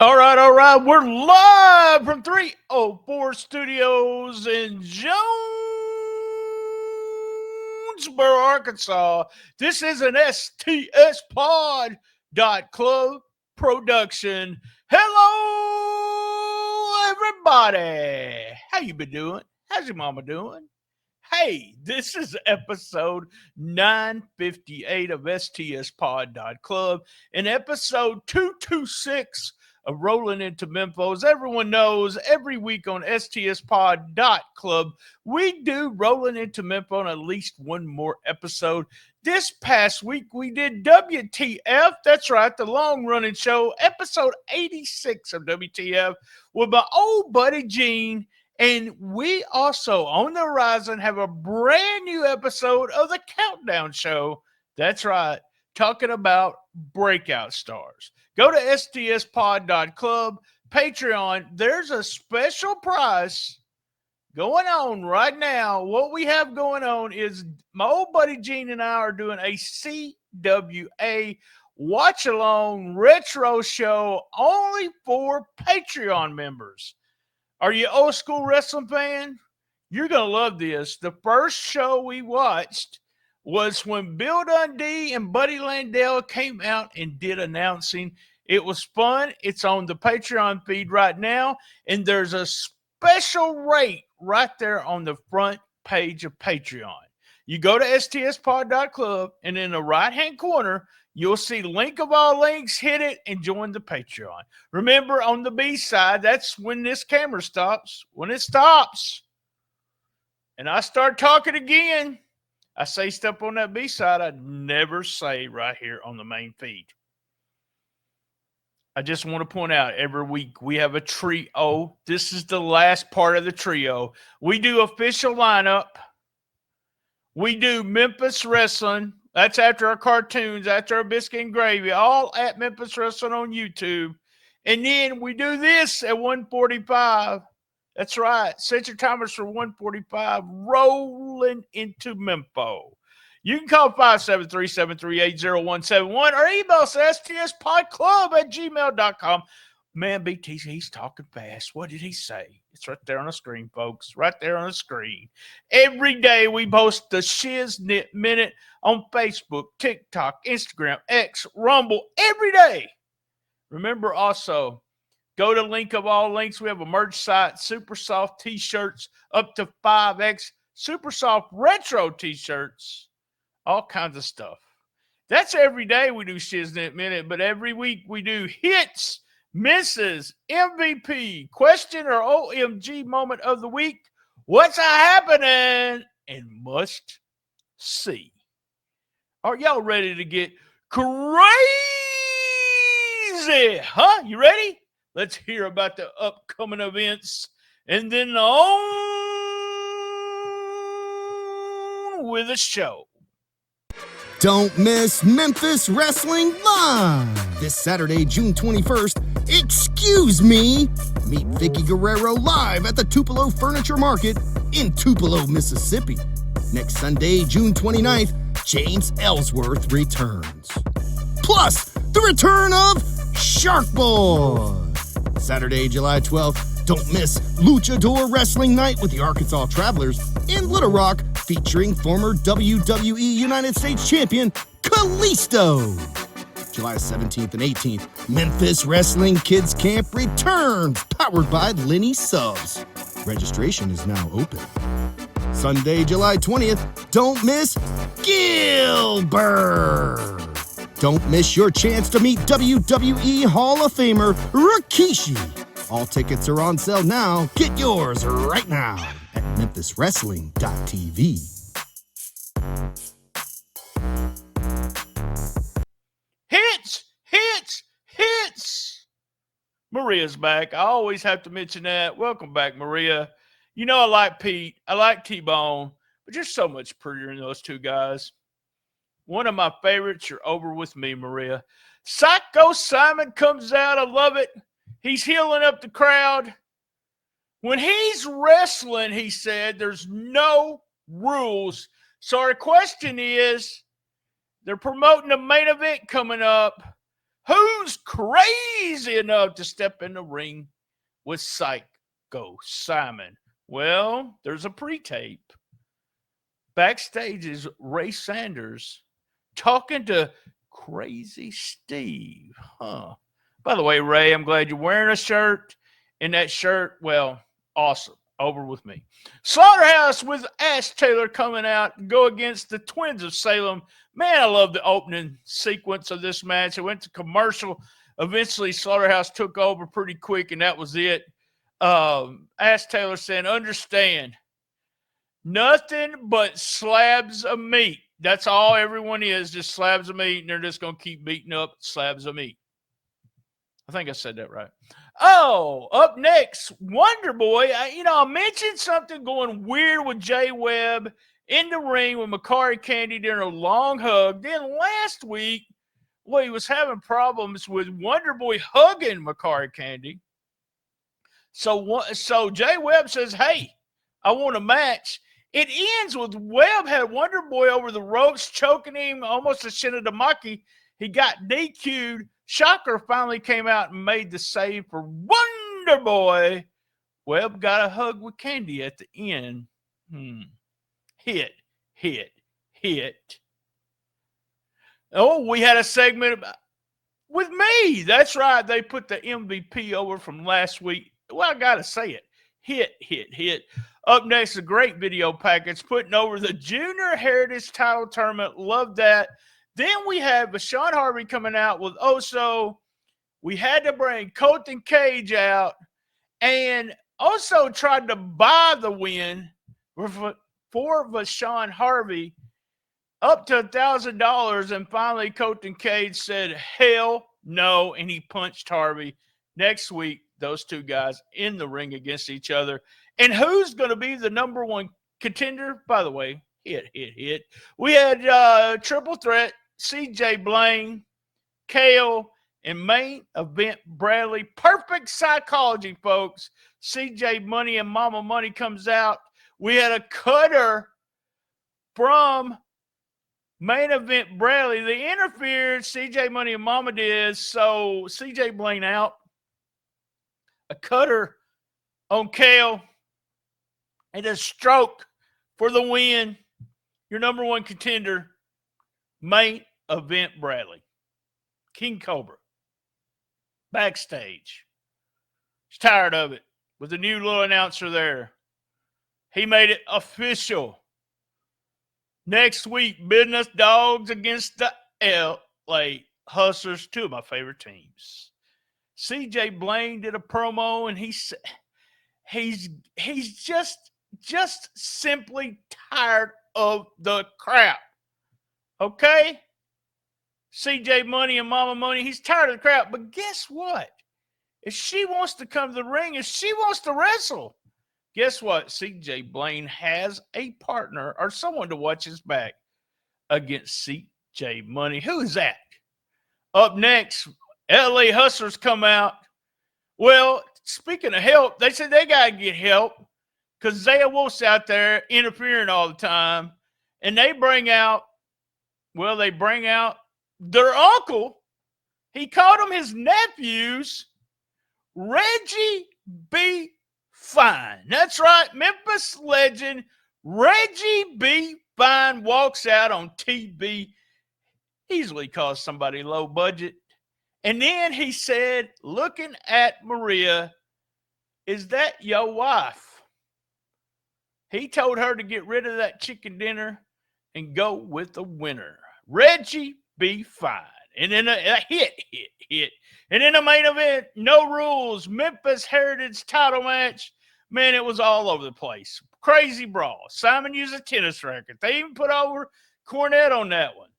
All right, all right. We're live from 304 Studios in Jonesboro, Arkansas. This is an STS Pod Club production. Hello, everybody. How you been doing? How's your mama doing? Hey, this is episode 958 of STS Pod Club and episode 226 of Rollin Into Mempho. As everyone knows, every week on STS Pod Club, we do Rollin Into Mempho on at least one more episode. This past week, we did WTF. That's right, the long-running show, episode 86 of WTF with my old buddy Gene. And we also, on the horizon, have a brand new episode of the Countdown Show. That's right, talking about breakout stars. Go to stspod.club, Patreon. There's a special price going on right now. What we have going on is my old buddy Gene and I are doing a CWA watch-along retro show only for Patreon members. Are you old school wrestling fan? You're going to love this. The first show we watched was when Bill Dundee and Buddy Landell came out and did announcing. It was fun. It's on the Patreon feed right now. And there's a special rate right there on the front page of Patreon. You go to stspod.club and in the right-hand corner, you'll see link of all links, hit it, and join the Patreon. Remember, on the B side, that's when this camera stops. When it stops, and I start talking again, I say stuff on that B side I never say right here on the main feed. I just want to point out, every week we have a trio. This is the last part of the trio. We do official lineup. We do Memphis Wrestling. That's after our cartoons, after our biscuit and gravy, all at Memphis Wrestling on YouTube. And then we do this at 1:45. That's right. Set your timers for 1:45. Rolling into Mempho. You can call 573-738-0171 or email us stspodclub@gmail.com. Man, BT, he's talking fast. What did he say? It's right there on the screen, folks. Right there on the screen. Every day we post the Shiznit Minute on Facebook, TikTok, Instagram, X, Rumble. Every day. Remember also, go to link of all links. We have a merch site, Super Soft T-shirts up to 5X, Super Soft Retro T-shirts, all kinds of stuff. That's every day we do Shiznit Minute, but every week we do hits, misses, MVP, question or OMG moment of the week, what's happening, and must see. Are y'all ready to get crazy? Huh? You ready? Let's hear about the upcoming events and then on with the show. Don't miss Memphis Wrestling Live this Saturday, June 21st. Excuse me. Meet Vicky Guerrero live at the Tupelo Furniture Market in Tupelo, Mississippi. Next Sunday, June 29th, James Ellsworth returns. Plus, the return of Shark Boy. Saturday, July 12th, don't miss Luchador Wrestling Night with the Arkansas Travelers in Little Rock, featuring former WWE United States Champion Kalisto. July 17th and 18th, Memphis Wrestling Kids Camp returns, powered by Lenny Subs. Registration is now open. Sunday, July 20th, don't miss Gillberg. Don't miss your chance to meet WWE Hall of Famer Rikishi. All tickets are on sale now. Get yours right now at memphiswrestling.tv. Hits! Maria's back. I always have to mention that. Welcome back, Maria. You know I like Pete. I like T-Bone. But you're so much prettier than those two guys. One of my favorites. You're over with me, Maria. Psycho Simon comes out. I love it. He's healing up the crowd. When he's wrestling, he said, there's no rules. So our question is, they're promoting the main event coming up. Who's crazy enough to step in the ring with Psycho Simon? Well, there's a pre-tape. Backstage is Ray Sanders talking to Crazy Steve. By the way, Ray, I'm glad you're wearing a shirt. And that shirt, well, awesome. Over with me. Slaughterhouse with Ash Taylor coming out and go against the Twins of Salem. Man, I love the opening sequence of this match. It went to commercial. Eventually, Slaughterhouse took over pretty quick, and that was it. Ash Taylor saying, understand, nothing but slabs of meat. That's all everyone is, just slabs of meat, and they're just going to keep beating up slabs of meat. I think I said that right. Oh, up next, Wonder Boy. I mentioned something going weird with Jay Webb in the ring with Makari Candy during a long hug. Then last week, he was having problems with Wonder Boy hugging Makari Candy. So Jay Webb says, hey, I want a match. It ends with Webb had Wonder Boy over the ropes, choking him almost a Shinadamaki. He got DQ'd. Shocker finally came out and made the save for Wonder Boy. Webb got a hug with Candy at the end. Hit. Oh, we had a segment with me. That's right. They put the MVP over from last week. Well, I got to say it. Hit. Up next, a great video package putting over the Junior Heritage Title Tournament. Love that. Then we have Sean Harvey coming out with Oso. We had to bring Colton Cage out and also tried to buy the win for Vashawn Harvey up to $1,000. And finally, Colton Cage said, hell no, and he punched Harvey. Next week, those two guys in the ring against each other. And who's going to be the number one contender? By the way, hit. We had triple threat, CJ Blaine, Kale, and main event Bradley. Perfect psychology, folks. CJ Money and Mama Money comes out. We had a cutter from main event Bradley. They interfered. CJ Money and Mama did. So CJ Blaine out. A cutter on Kale. And a stroke for the win. Your number one contender, main event Bradley. King Cobra. Backstage. He's tired of it. With the new little announcer there. He made it official. Next week, Business Dogs against the LA Hustlers, two of my favorite teams. CJ Blaine did a promo, and he's just simply tired of the crap. Okay? CJ Money and Mama Money, he's tired of the crap. But guess what? If she wants to come to the ring, if she wants to wrestle, guess what? CJ Blaine has a partner or someone to watch his back against CJ Money. Who is that? Up next, LA Hustlers come out. Well, speaking of help, they said they got to get help because Zaya Wolf's out there interfering all the time. And they bring out their uncle. He called them his nephews, Reggie B. Fine. That's right. Memphis legend Reggie B. Fine walks out on TV. Easily caused somebody low budget. And then he said, looking at Maria, is that your wife? He told her to get rid of that chicken dinner and go with the winner, Reggie B. Fine. And then a hit. And in the main event, no rules, Memphis Heritage title match. Man, it was all over the place. Crazy brawl. Simon used a tennis racket. They even put over Cornette on that one.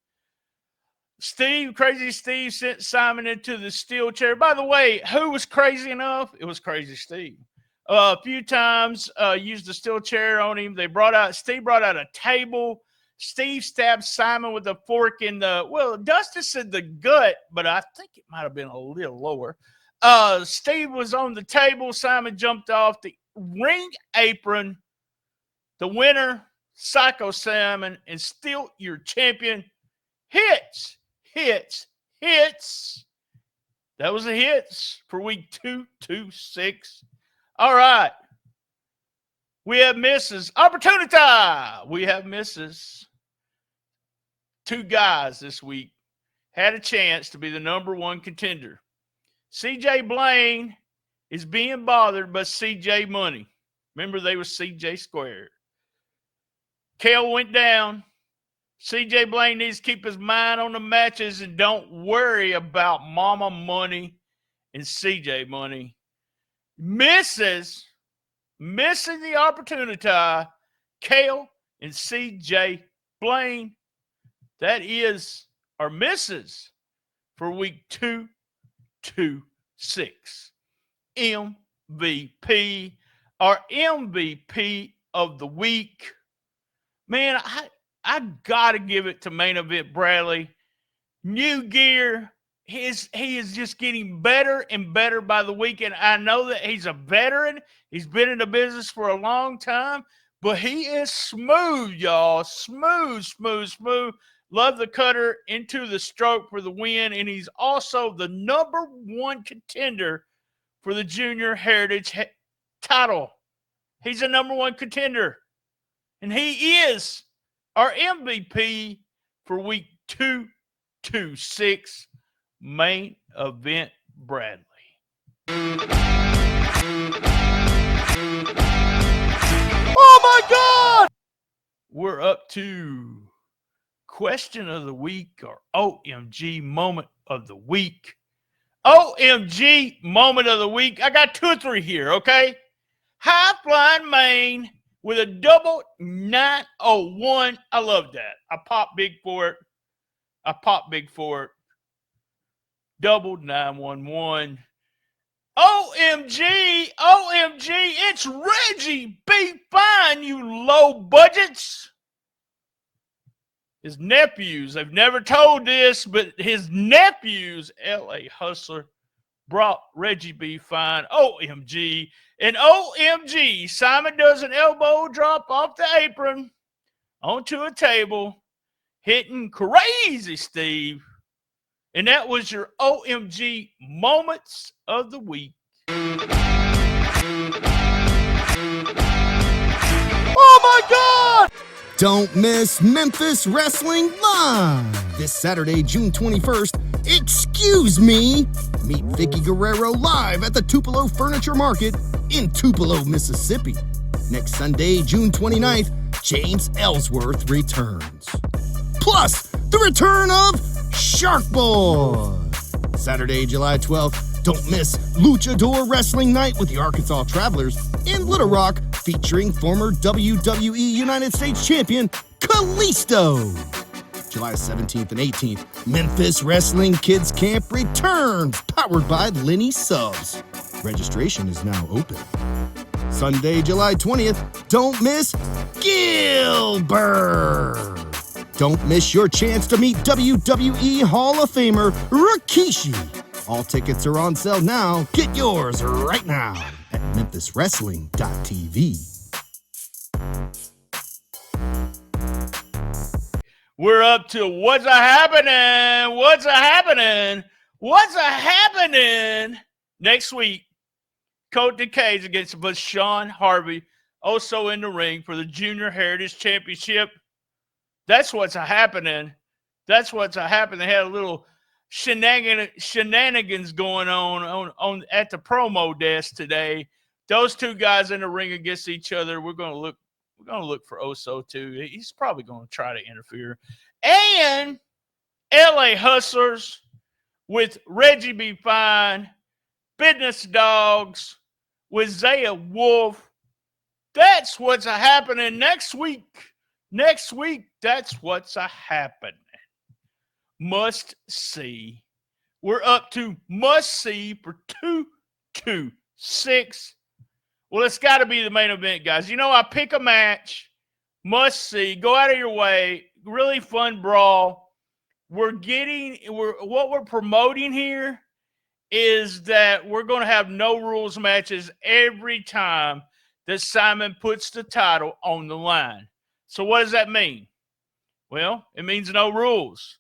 Crazy Steve sent Simon into the steel chair. By the way, who was crazy enough? It was Crazy Steve. A few times used the steel chair on him. Steve brought out a table. Steve stabbed Simon with a fork in Dustin said the gut, but I think it might have been a little lower. Steve was on the table. Simon jumped off the ring apron. The winner, Psycho Simon, and still your champion. Hits. That was the hits for week 226. All right. We have misses. Opportunity. We have misses. Two guys this week had a chance to be the number one contender. CJ Blaine is being bothered by CJ Money. Remember, they were CJ squared. Kale went down. CJ Blaine needs to keep his mind on the matches and don't worry about Mama Money and CJ Money. Missing the opportunity. Kale and CJ Blaine. That is our misses for week 226. MVP. Our MVP of the week. Man, I got to give it to Main Event Bradley. New gear. He is just getting better and better by the week. And I know that he's a veteran. He's been in the business for a long time. But he is smooth, y'all. Smooth. Love the cutter into the stroke for the win. And he's also the number one contender for the Junior Heritage title. He's a number one contender. And he is our MVP for week 226. Main Event Bradley. Oh my God! We're up to question of the week or OMG moment of the week. OMG moment of the week. I got 2 or 3 here, okay? High flying Maine with a double 901. I love that. I pop big for it. Double 911. OMG, it's Reggie B. Fine, you low budgets. His nephews, they've never told this, but his nephews, L.A. Hustler, brought Reggie B. Fine. OMG. And OMG, Simon does an elbow drop off the apron onto a table, hitting Crazy Steve. And that was your OMG moments of the week. Oh my God! Don't miss Memphis Wrestling Live this Saturday, June 21st. Excuse me. Meet Vicky Guerrero live at the Tupelo Furniture Market in Tupelo, Mississippi. Next Sunday, June 29th, James Ellsworth returns. Plus, the return of Shark Boy. Saturday, July 12th, don't miss Luchador Wrestling Night with the Arkansas Travelers in Little Rock, featuring former WWE United States Champion Kalisto. July 17th and 18th, Memphis Wrestling Kids Camp returns, powered by Lenny Subs. Registration is now open. Sunday, July 20th, don't miss Gillberg. Don't miss your chance to meet WWE Hall of Famer Rikishi. All tickets are on sale now. Get yours right now at memphiswrestling.tv. We're up to what's happening next week. Colt Decades against Bashawn Harvey, also in the ring for the Junior Heritage Championship. That's what's happening. They had a little shenanigans going on at the promo desk today. Those two guys in the ring against each other. We're gonna look for Oso too. He's probably gonna try to interfere. And LA Hustlers with Reggie B. Fine, Business Dogs with Zaya Wolf. That's what's happening next week. That's what's happening. Must see. We're up to must see for 226. Well, it's got to be the main event, guys. You know, I pick a match, must see, go out of your way, really fun brawl. What we're promoting here is that we're going to have no rules matches every time that Simon puts the title on the line. So what does that mean? Well, it means no rules.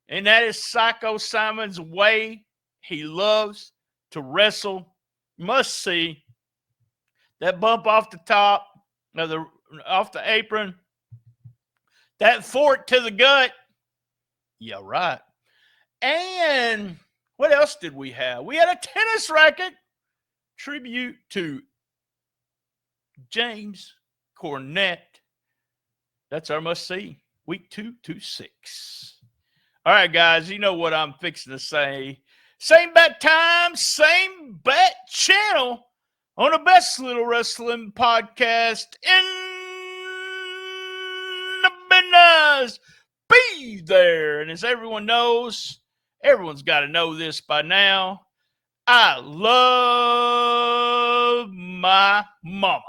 And that is Psycho Simon's way. He loves to wrestle. Must see. That bump off the top, off the apron. That fork to the gut. Yeah, right. And what else did we have? We had a tennis racket. Tribute to James Cornette. That's our must-see. Week 226. All right, guys, you know what I'm fixing to say. Same bat time, same bat channel on the best little wrestling podcast in the business. Be there. And as everyone knows, everyone's got to know this by now. I love my mama.